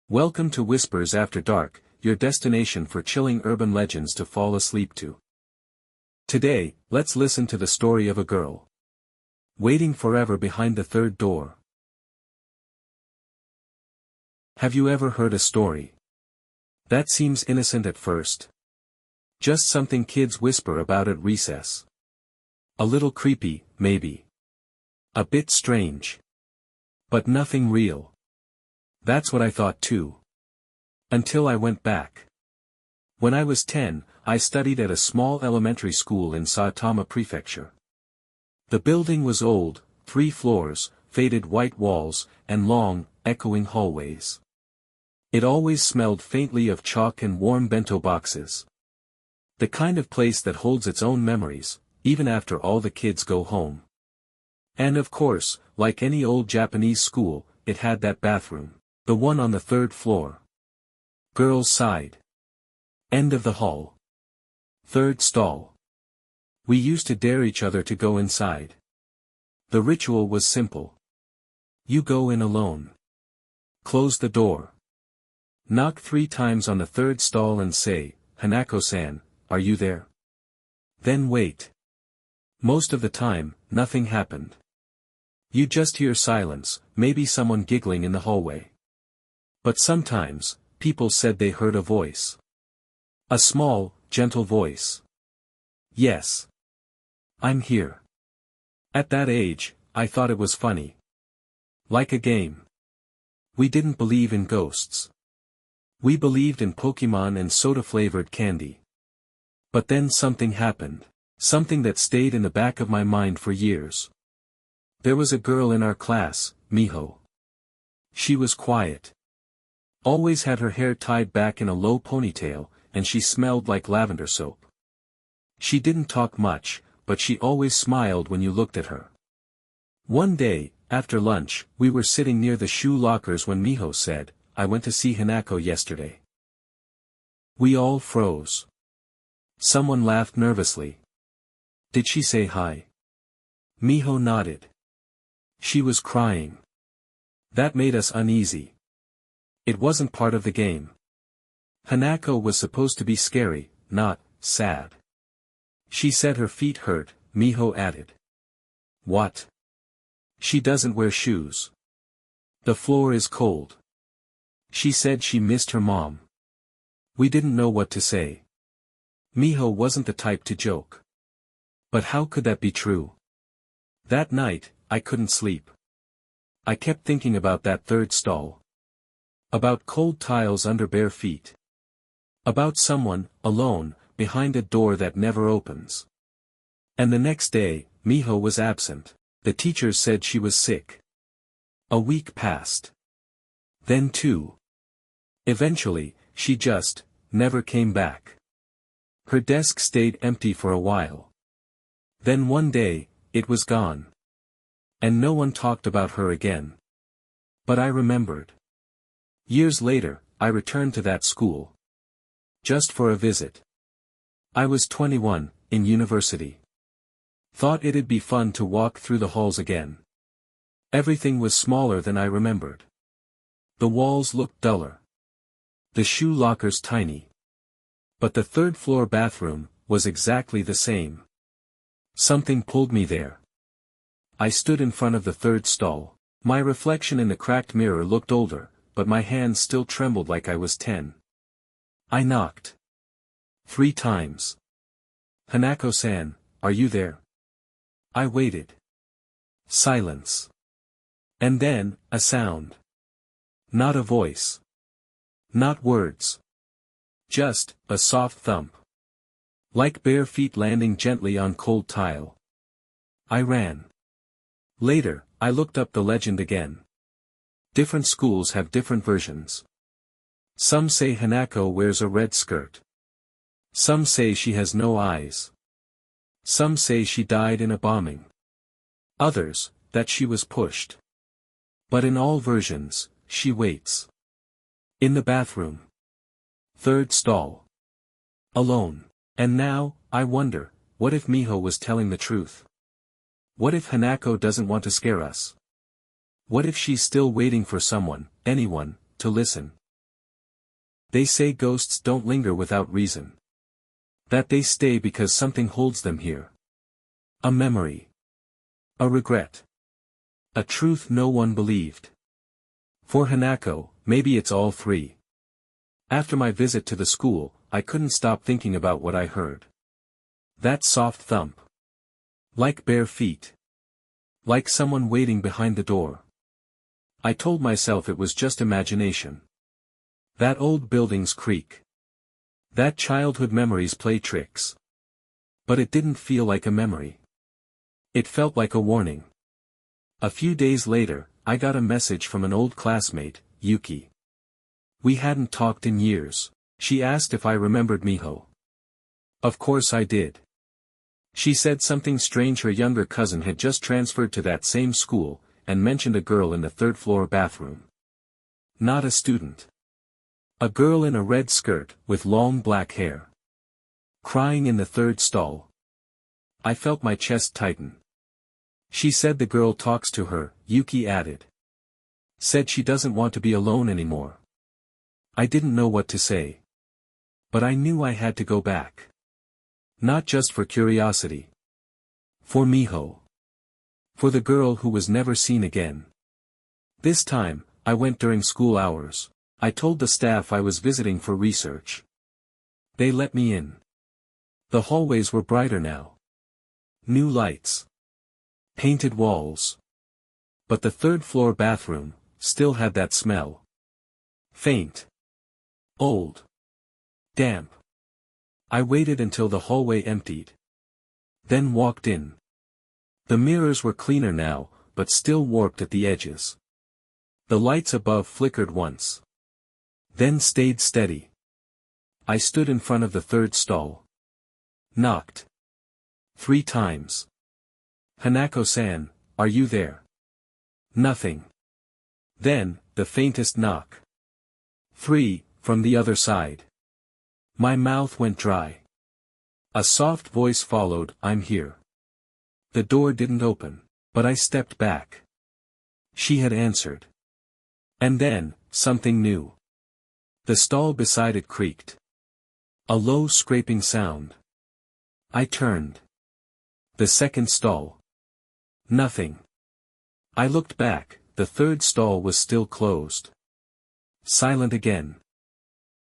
Welcome to Whispers After Dark, your destination for chilling urban legends to fall asleep to. Today, let's listen to the story of a girl waiting forever behind the third door. Have you ever heard a story that seems innocent at first? Just something kids whisper about at recess. A little creepy, maybe. A bit strange. But nothing real. That's what I thought too. Until I went back. When I was 10, I studied at a small elementary school in Saitama Prefecture. The building was old, 3 floors, faded white walls, and long, echoing hallways. It always smelled faintly of chalk and warm bento boxes. The kind of place that holds its own memories, even after all the kids go home. And of course, like any old Japanese school, it had that bathroom. The one on the 3rd floor. Girls' side. End of the hall. 3rd stall. We used to dare each other to go inside. The ritual was simple. You go in alone. Close the door. Knock 3 times on the 3rd stall and say, "Hanako-san, are you there?" Then wait. Most of the time, nothing happened. You just hear silence, maybe someone giggling in the hallway. But sometimes, people said they heard a voice. A small, gentle voice. Yes. I'm here. At that age, I thought it was funny. Like a game. We didn't believe in ghosts. We believed in Pokemon and soda-flavored candy. But then something happened. Something that stayed in the back of my mind for years. There was a girl in our class, Miho. She was quiet. Always had her hair tied back in a low ponytail, and she smelled like lavender soap. She didn't talk much, but she always smiled when you looked at her. One day, after lunch, we were sitting near the shoe lockers when Miho said, "I went to see Hanako yesterday." We all froze. Someone laughed nervously. Did she say hi? Miho nodded. She was crying. That made us uneasy. It wasn't part of the game. Hanako was supposed to be scary, not sad. She said her feet hurt, Miho added. What? She doesn't wear shoes. The floor is cold. She said she missed her mom. We didn't know what to say. Miho wasn't the type to joke. But how could that be true? That night, I couldn't sleep. I kept thinking about that 3rd stall. About cold tiles under bare feet. About someone, alone, behind a door that never opens. And the next day, Miho was absent. The teachers said she was sick. A week passed. Then 2. Eventually, she just never came back. Her desk stayed empty for a while. Then one day, it was gone. And no one talked about her again. But I remembered. Years later, I returned to that school. Just for a visit. I was 21, in university. Thought it'd be fun to walk through the halls again. Everything was smaller than I remembered. The walls looked duller. The shoe lockers tiny. But the 3rd floor bathroom was exactly the same. Something pulled me there. I stood in front of the 3rd stall. My reflection in the cracked mirror looked older, but my hands still trembled like I was 10. I knocked. 3 times. Hanako-san, are you there? I waited. Silence. And then, a sound. Not a voice. Not words. Just, a soft thump. Like bare feet landing gently on cold tile. I ran. Later, I looked up the legend again. Different schools have different versions. Some say Hanako wears a red skirt. Some say she has no eyes. Some say she died in a bombing. Others, that she was pushed. But in all versions, she waits. In the bathroom. 3rd stall. Alone. And now, I wonder, what if Miho was telling the truth? What if Hanako doesn't want to scare us? What if she's still waiting for someone, anyone, to listen? They say ghosts don't linger without reason. That they stay because something holds them here. A memory. A regret. A truth no one believed. For Hanako, maybe it's all three. After my visit to the school, I couldn't stop thinking about what I heard. That soft thump. Like bare feet. Like someone waiting behind the door. I told myself it was just imagination. That old building's creak. That childhood memories play tricks. But it didn't feel like a memory. It felt like a warning. A few days later, I got a message from an old classmate, Yuki. We hadn't talked in years. She asked if I remembered Miho. Of course I did. She said something strange: her younger cousin had just transferred to that same school, and mentioned a girl in the third-floor bathroom. Not a student. A girl in a red skirt, with long black hair. Crying in the third stall. I felt my chest tighten. She said the girl talks to her, Yuki added. Said she doesn't want to be alone anymore. I didn't know what to say. But I knew I had to go back. Not just for curiosity. For Miho. For the girl who was never seen again. This time, I went during school hours. I told the staff I was visiting for research. They let me in. The hallways were brighter now. New lights. Painted walls. But the third-floor bathroom still had that smell. Faint. Old. Damp. I waited until the hallway emptied. Then walked in. The mirrors were cleaner now, but still warped at the edges. The lights above flickered once. Then stayed steady. I stood in front of the third stall. Knocked. 3 times. Hanako-san, are you there? Nothing. Then, the faintest knock. 3, from the other side. My mouth went dry. A soft voice followed, I'm here. The door didn't open, but I stepped back. She had answered. And then, something new. The stall beside it creaked. A low scraping sound. I turned. The second stall. Nothing. I looked back, the third stall was still closed. Silent again.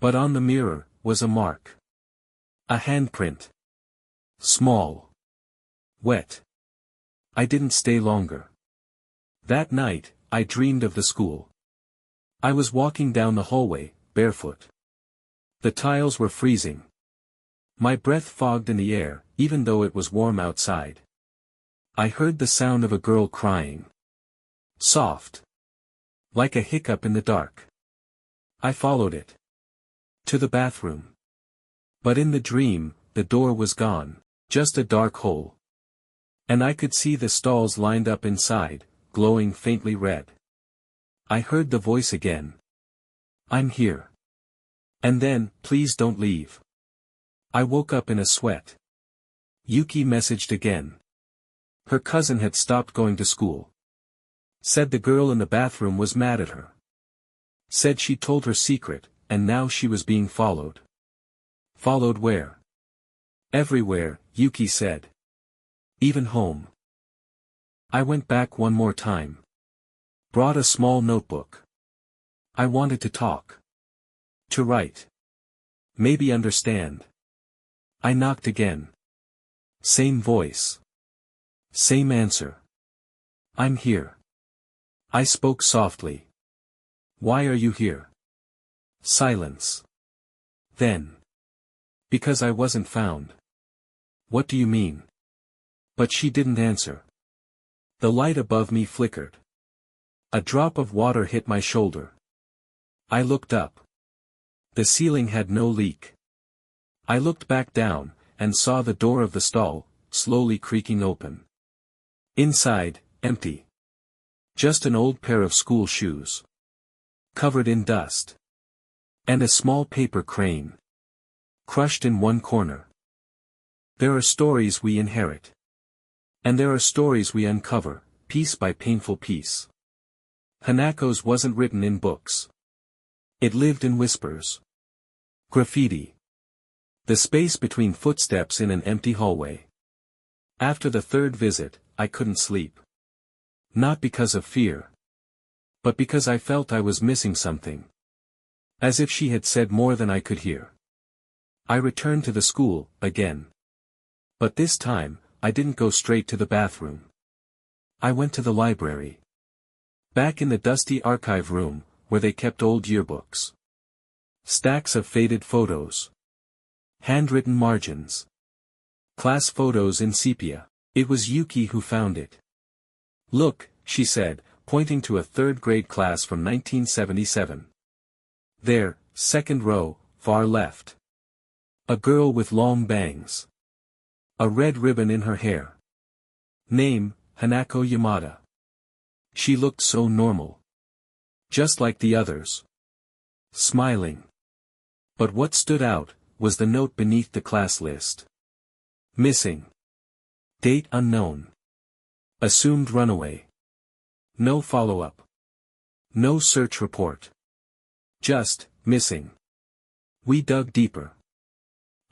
But on the mirror, was a mark. A handprint. Small. Wet. I didn't stay longer. That night, I dreamed of the school. I was walking down the hallway, barefoot. The tiles were freezing. My breath fogged in the air, even though it was warm outside. I heard the sound of a girl crying. Soft. Like a hiccup in the dark. I followed it. To the bathroom. But in the dream, the door was gone, just a dark hole. And I could see the stalls lined up inside, glowing faintly red. I heard the voice again. I'm here. And then, please don't leave. I woke up in a sweat. Yuki messaged again. Her cousin had stopped going to school. Said the girl in the bathroom was mad at her. Said she told her secret, and now she was being followed. Followed where? Everywhere, Yuki said. Even home. I went back one more time. Brought a small notebook. I wanted to talk. To write. Maybe understand. I knocked again. Same voice. Same answer. I'm here. I spoke softly. Why are you here? Silence. Then. Because I wasn't found. What do you mean? But she didn't answer. The light above me flickered. A drop of water hit my shoulder. I looked up. The ceiling had no leak. I looked back down, and saw the door of the stall, slowly creaking open. Inside, empty. Just an old pair of school shoes. Covered in dust. And a small paper crane. Crushed in one corner. There are stories we inherit. And there are stories we uncover, piece by painful piece. Hanako's wasn't written in books. It lived in whispers. Graffiti. The space between footsteps in an empty hallway. After the third visit, I couldn't sleep. Not because of fear. But because I felt I was missing something. As if she had said more than I could hear. I returned to the school, again. But this time, I didn't go straight to the bathroom. I went to the library. Back in the dusty archive room, where they kept old yearbooks. Stacks of faded photos. Handwritten margins. Class photos in sepia. It was Yuki who found it. "Look," she said, pointing to a third-grade class from 1977. "There, second row, far left. A girl with long bangs. A red ribbon in her hair. Name, Hanako Yamada. She looked so normal. Just like the others. Smiling. But what stood out, was the note beneath the class list. Missing. Date unknown. Assumed runaway. No follow-up. No search report. Just, missing. We dug deeper.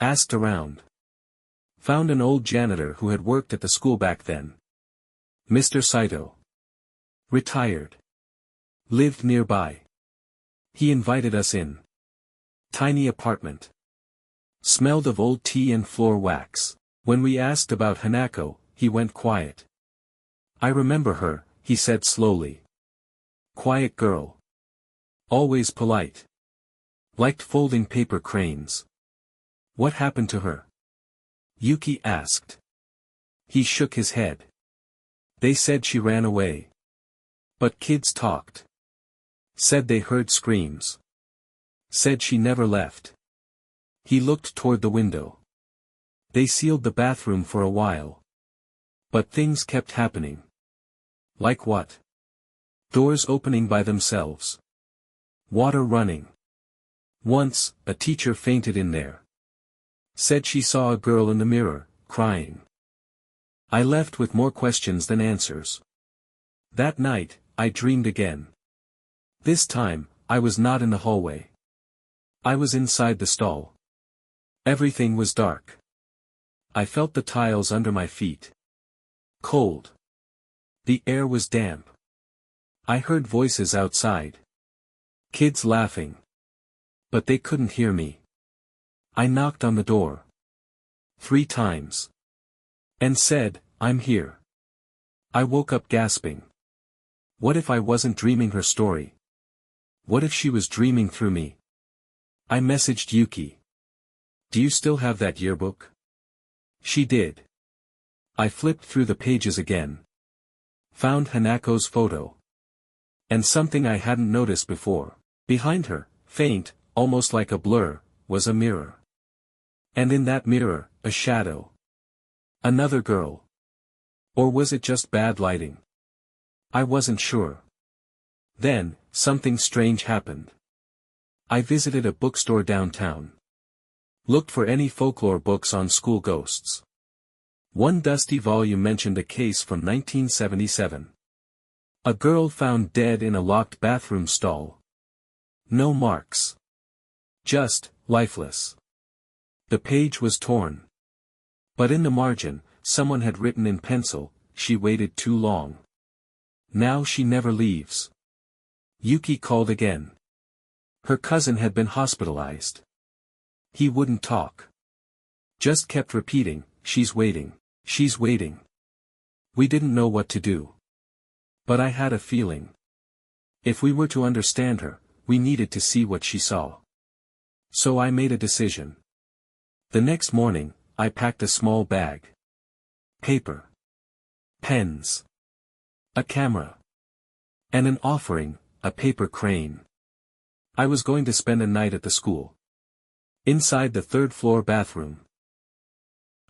Asked around. Found an old janitor who had worked at the school back then. Mr. Saito. Retired. Lived nearby. He invited us in. Tiny apartment. Smelled of old tea and floor wax. When we asked about Hanako, he went quiet. I remember her, he said slowly. Quiet girl. Always polite. Liked folding paper cranes. What happened to her? Yuki asked. He shook his head. They said she ran away. But kids talked. Said they heard screams. Said she never left. He looked toward the window. They sealed the bathroom for a while. But things kept happening. Like what? Doors opening by themselves. Water running. Once, a teacher fainted in there. Said she saw a girl in the mirror, crying. I left with more questions than answers. That night, I dreamed again. This time, I was not in the hallway. I was inside the stall. Everything was dark. I felt the tiles under my feet. Cold. The air was damp. I heard voices outside. Kids laughing. But they couldn't hear me. I knocked on the door. 3 times. And said, I'm here. I woke up gasping. What if I wasn't dreaming her story? What if she was dreaming through me? I messaged Yuki. Do you still have that yearbook? She did. I flipped through the pages again. Found Hanako's photo. And something I hadn't noticed before. Behind her, faint, almost like a blur, was a mirror. And in that mirror, a shadow. Another girl. Or was it just bad lighting? I wasn't sure. Then, something strange happened. I visited a bookstore downtown. Looked for any folklore books on school ghosts. One dusty volume mentioned a case from 1977. A girl found dead in a locked bathroom stall. No marks. Just, lifeless. The page was torn. But in the margin, someone had written in pencil, she waited too long. Now she never leaves. Yuki called again. Her cousin had been hospitalized. He wouldn't talk. Just kept repeating, she's waiting, she's waiting. We didn't know what to do. But I had a feeling. If we were to understand her, we needed to see what she saw. So I made a decision. The next morning, I packed a small bag. Paper. Pens. A camera. And an offering, a paper crane. I was going to spend a night at the school. Inside the third-floor bathroom.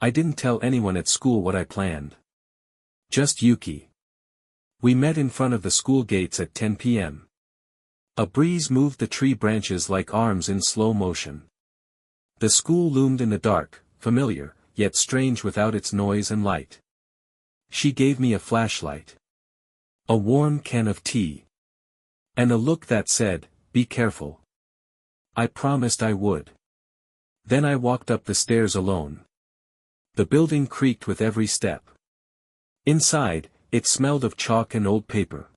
I didn't tell anyone at school what I planned. Just Yuki. We met in front of the school gates at 10 p.m. A breeze moved the tree branches like arms in slow motion. The school loomed in the dark, familiar, yet strange without its noise and light. She gave me a flashlight. A warm can of tea. And a look that said, be careful. I promised I would. Then I walked up the stairs alone. The building creaked with every step. Inside, it smelled of chalk and old paper.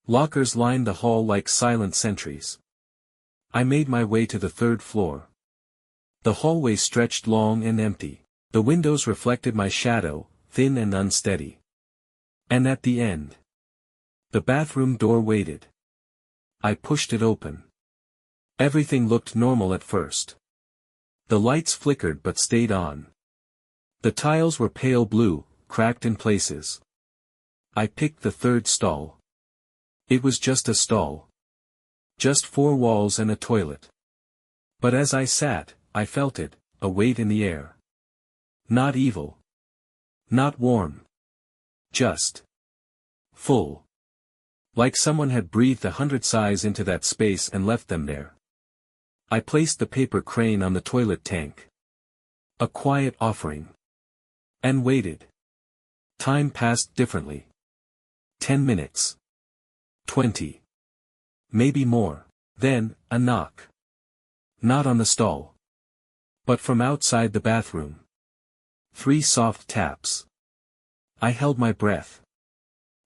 Lockers lined the hall like silent sentries. I made my way to the third floor. The hallway stretched long and empty. The windows reflected my shadow, thin and unsteady. And at the end, the bathroom door waited. I pushed it open. Everything looked normal at first. The lights flickered but stayed on. The tiles were pale blue, cracked in places. I picked the third stall. It was just a stall. Just 4 walls and a toilet. But as I sat, I felt it, a weight in the air. Not evil. Not warm. Just full. Like someone had breathed 100 sighs into that space and left them there. I placed the paper crane on the toilet tank. A quiet offering. And waited. Time passed differently. 10 minutes. 20. Maybe more. Then, a knock. Not on the stall. But from outside the bathroom. 3 soft taps. I held my breath.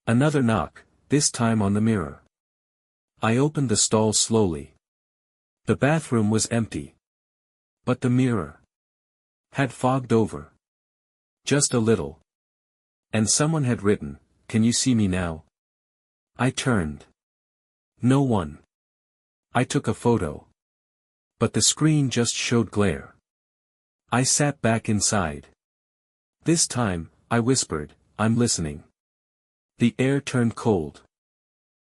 Another knock, this time on the mirror. I opened the stall slowly. The bathroom was empty. But the mirror had fogged over. Just a little. And someone had written, "Can you see me now?" I turned. No one. I took a photo. But the screen just showed glare. I sat back inside. This time, I whispered, "I'm listening." The air turned cold.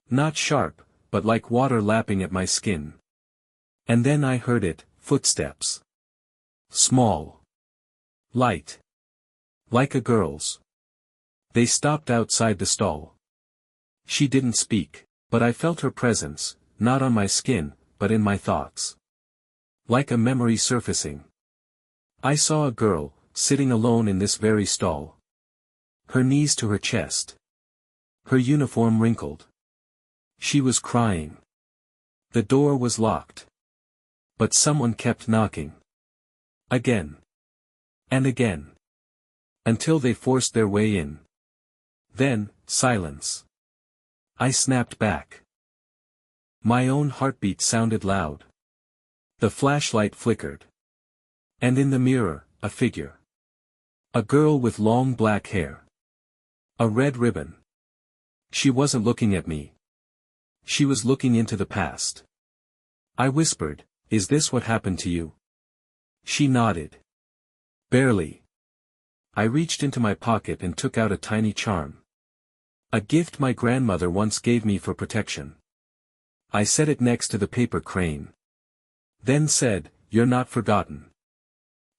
Not sharp, but like water lapping at my skin. And then I heard it, footsteps. Small. Light. Like a girl's. They stopped outside the stall. She didn't speak, but I felt her presence, not on my skin, but in my thoughts. Like a memory surfacing. I saw a girl, sitting alone in this very stall. Her knees to her chest. Her uniform wrinkled. She was crying. The door was locked. But someone kept knocking. Again. And again. Until they forced their way in. Then, silence. I snapped back. My own heartbeat sounded loud. The flashlight flickered. And in the mirror, a figure. A girl with long black hair. A red ribbon. She wasn't looking at me. She was looking into the past. I whispered, "Is this what happened to you?" She nodded. Barely. I reached into my pocket and took out a tiny charm. A gift my grandmother once gave me for protection. I set it next to the paper crane. Then said, "You're not forgotten."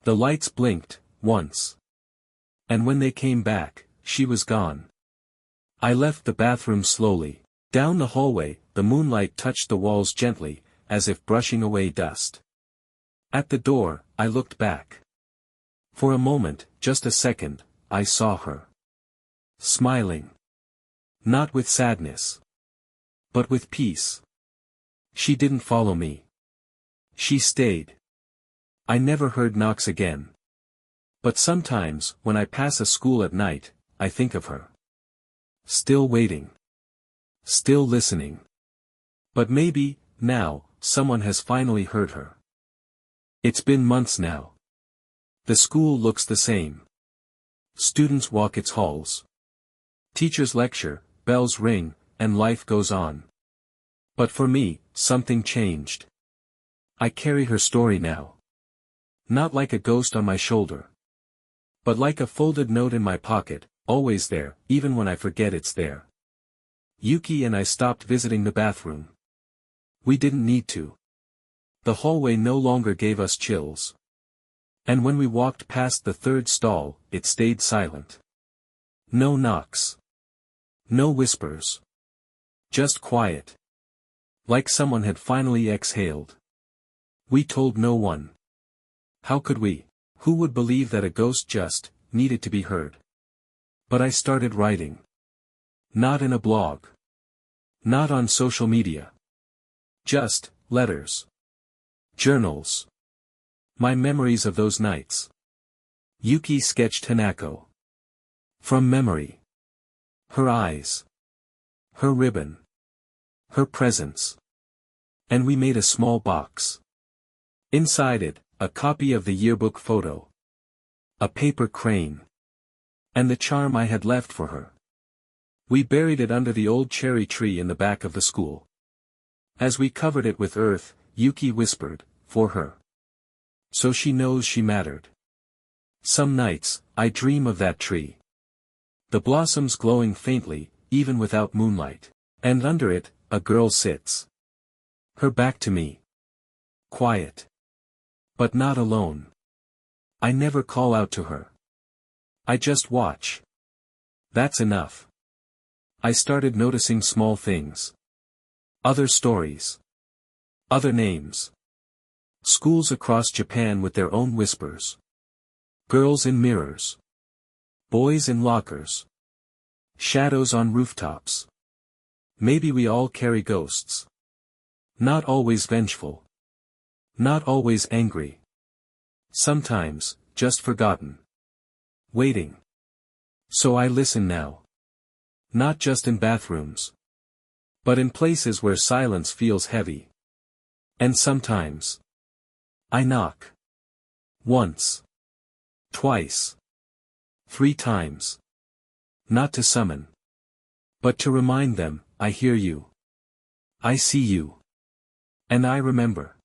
The lights blinked, once. And when they came back, she was gone. I left the bathroom slowly. Down the hallway, the moonlight touched the walls gently, as if brushing away dust. At the door, I looked back. For a moment, just a second, I saw her. Smiling. Not with sadness. But with peace. She didn't follow me. She stayed. I never heard knocks again. But sometimes, when I pass a school at night, I think of her. Still waiting. Still listening. But maybe, now, someone has finally heard her. It's been months now. The school looks the same. Students walk its halls. Teachers lecture, bells ring, and life goes on. But for me, something changed. I carry her story now. Not like a ghost on my shoulder. But like a folded note in my pocket, always there, even when I forget it's there. Yuki and I stopped visiting the bathroom. We didn't need to. The hallway no longer gave us chills. And when we walked past the third stall, it stayed silent. No knocks. No whispers. Just quiet. Like someone had finally exhaled. We told no one. How could we? Who would believe that a ghost just needed to be heard? But I started writing. Not in a blog. Not on social media. Just letters. Journals. My memories of those nights. Yuki sketched Hanako. From memory. Her eyes. Her ribbon. Her presence. And we made a small box. Inside it, a copy of the yearbook photo. A paper crane. And the charm I had left for her. We buried it under the old cherry tree in the back of the school. As we covered it with earth, Yuki whispered, "For her. So she knows she mattered." Some nights, I dream of that tree. The blossoms glowing faintly, even without moonlight. And under it, a girl sits. Her back to me. Quiet. But not alone. I never call out to her. I just watch. That's enough. I started noticing small things. Other stories. Other names. Schools across Japan with their own whispers. Girls in mirrors. Boys in lockers. Shadows on rooftops. Maybe we all carry ghosts. Not always vengeful. Not always angry. Sometimes, just forgotten. Waiting. So I listen now. Not just in bathrooms. But in places where silence feels heavy. And sometimes. I knock. Once. Twice. 3 times. Not to summon. But to remind them, I hear you. I see you. And I remember.